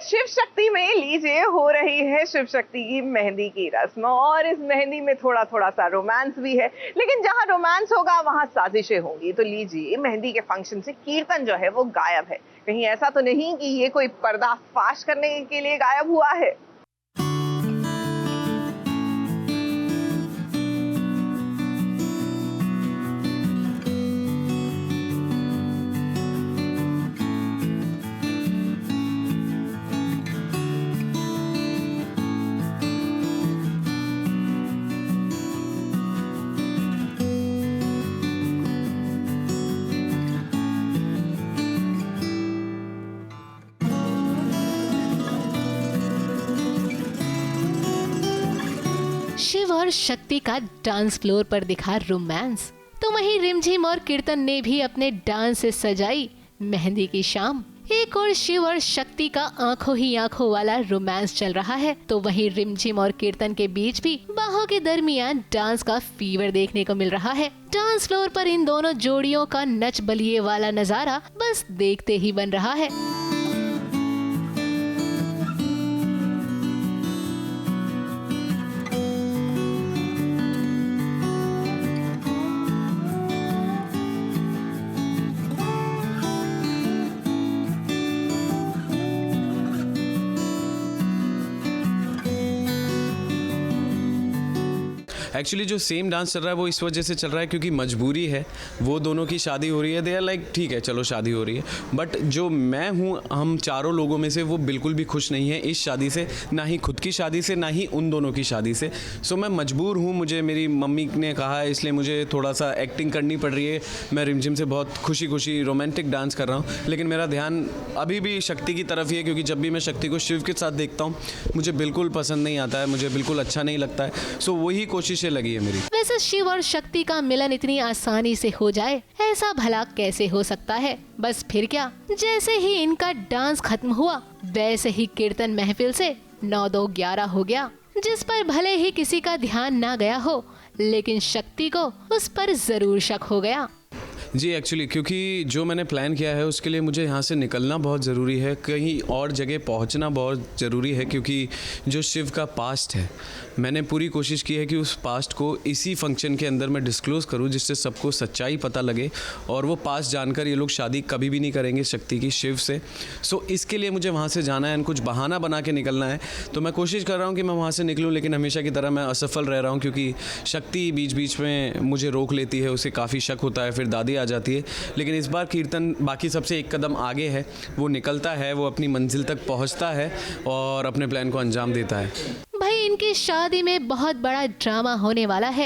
शिव शक्ति में लीजिए हो रही है शिव शक्ति की मेहंदी की रस्म और इस मेहंदी में थोड़ा थोड़ा सा रोमांस भी है, लेकिन जहां रोमांस होगा वहां साजिशें होंगी। तो लीजिए मेहंदी के फंक्शन से कीर्तन जो है वो गायब है। कहीं ऐसा तो नहीं कि ये कोई पर्दा फाश करने के लिए गायब हुआ है? शिव और शक्ति का डांस फ्लोर पर दिखा रोमांस, तो वहीं रिमझिम और कीर्तन ने भी अपने डांस से सजाई मेहंदी की शाम। एक और शिव और शक्ति का आंखों ही आंखों वाला रोमांस चल रहा है, तो वहीं रिमझिम और कीर्तन के बीच भी बाहों के दरमियान डांस का फीवर देखने को मिल रहा है। डांस फ्लोर पर इन दोनों जोड़ियों का नच बलिए वाला नजारा बस देखते ही बन रहा है। एक्चुअली जो सेम डांस चल रहा है वो इस वजह से चल रहा है क्योंकि मजबूरी है, वो दोनों की शादी हो रही है। दे आर लाइक ठीक है चलो शादी हो रही है, बट जो मैं हूँ हम चारों लोगों में से वो बिल्कुल भी खुश नहीं है इस शादी से, ना ही खुद की शादी से ना ही उन दोनों की शादी से। सो मैं मजबूर हूँ, मुझे मेरी मम्मी ने कहा है इसलिए मुझे थोड़ा सा एक्टिंग करनी पड़ रही है। मैं रिमझिम से बहुत खुशी खुशी रोमांटिक डांस कर रहा हूँ, लेकिन मेरा ध्यान अभी भी शक्ति की तरफ ही है क्योंकि जब भी मैं शक्ति को शिव के साथ देखता हूँ मुझे बिल्कुल पसंद नहीं आता है, मुझे बिल्कुल अच्छा नहीं लगता है। सो वही कोशिशें लगी है मेरी। वैसे शिव और शक्ति का मिलन इतनी आसानी से हो जाए ऐसा भला कैसे हो सकता है? बस फिर क्या, जैसे ही इनका डांस खत्म हुआ वैसे ही कीर्तन महफिल से 9-2-11 हो गया, जिस पर भले ही किसी का ध्यान ना गया हो, लेकिन शक्ति को उस पर जरूर शक हो गया। जी एक्चुअली क्योंकि जो मैंने प्लान किया है उसके लिए मुझे यहाँ से निकलना बहुत ज़रूरी है, कहीं और जगह पहुँचना बहुत ज़रूरी है, क्योंकि जो शिव का पास्ट है मैंने पूरी कोशिश की है कि उस पास्ट को इसी फंक्शन के अंदर मैं डिस्क्लोज़ करूँ जिससे सबको सच्चाई पता लगे और वो पास्ट जानकर ये लोग शादी कभी भी नहीं करेंगे शक्ति की शिव से। सो इसके लिए मुझे वहाँ से जाना है, कुछ बहाना बना के निकलना है। तो मैं कोशिश कर रहा हूँ कि मैं वहाँ से निकलूँ, लेकिन हमेशा की तरह मैं असफल रह रहा हूँ क्योंकि शक्ति बीच बीच में मुझे रोक लेती है, उसे काफ़ी शक होता है, फिर दादी आ जाती है। लेकिन इस बार कीर्तन बाकी सबसे एक कदम आगे है, वो निकलता है, वो अपनी मंजिल तक पहुंचता है और अपने प्लान को अंजाम देता है। भाई इनकी शादी में बहुत बड़ा ड्रामा होने वाला है,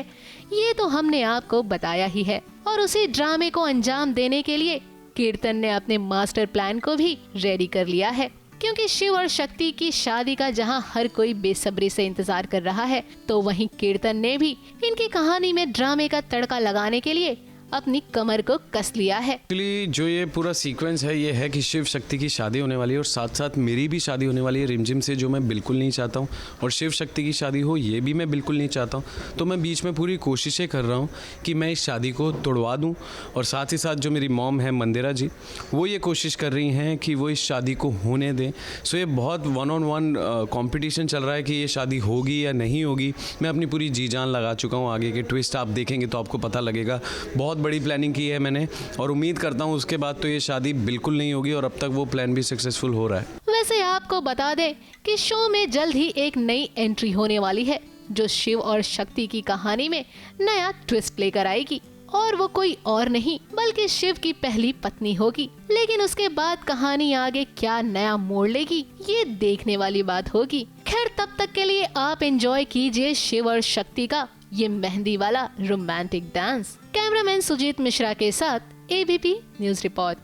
ये तो हमने आपको बताया ही है, और उसी ड्रामे को अंजाम देने के लिए कीर्तन ने अपने मास्टर प्लान को भी रेडी कर लिया है। क्योंकि शिव और शक्ति की शादी का जहां हर कोई बेसब्री से इंतजार कर रहा है, तो वहीं कीर्तन ने भी इनकी कहानी में ड्रामे का तड़का लगाने के लिए अपनी कमर को कस लिया है। एक्चुअली जो ये पूरा सीक्वेंस है ये है कि शिव शक्ति की शादी होने वाली है और साथ साथ मेरी भी शादी होने वाली है रिमझिम से, जो मैं बिल्कुल नहीं चाहता हूँ, और शिव शक्ति की शादी हो ये भी मैं बिल्कुल नहीं चाहता हूँ। तो मैं बीच में पूरी कोशिशें कर रहा हूँ कि मैं इस शादी को तोड़वा दूँ, और साथ ही साथ जो मेरी मॉम है मंदिरा जी, वो ये कोशिश कर रही हैं कि वो इस शादी को होने दें। सो ये बहुत 1-on-1 कॉम्पिटिशन चल रहा है कि ये शादी होगी या नहीं होगी। मैं अपनी पूरी जी जान लगा चुका हूँ, आगे के ट्विस्ट आप देखेंगे तो आपको पता लगेगा। बहुत बड़ी प्लानिंग की है मैंने और उम्मीद करता हूँ उसके बाद तो ये शादी बिल्कुल नहीं होगी, और अब तक वो प्लान भी सक्सेसफुल हो रहा है। वैसे आपको बता दें कि शो में जल्द ही एक नई एंट्री होने वाली है जो शिव और शक्ति की कहानी में नया ट्विस्ट लेकर आएगी, और वो कोई और नहीं बल्कि शिव की पहली पत्नी होगी। लेकिन उसके बाद कहानी आगे क्या नया मोड़ लेगी ये देखने वाली बात होगी। खैर तब तक के लिए आप एंजॉय कीजिए शिव और शक्ति का ये मेहंदी वाला romantic dance. Cameraman Sujit Mishra के साथ ABP news report.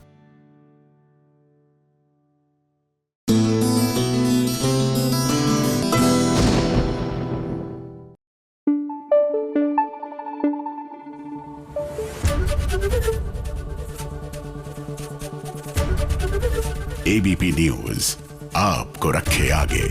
ABP news आपको रखे आगे।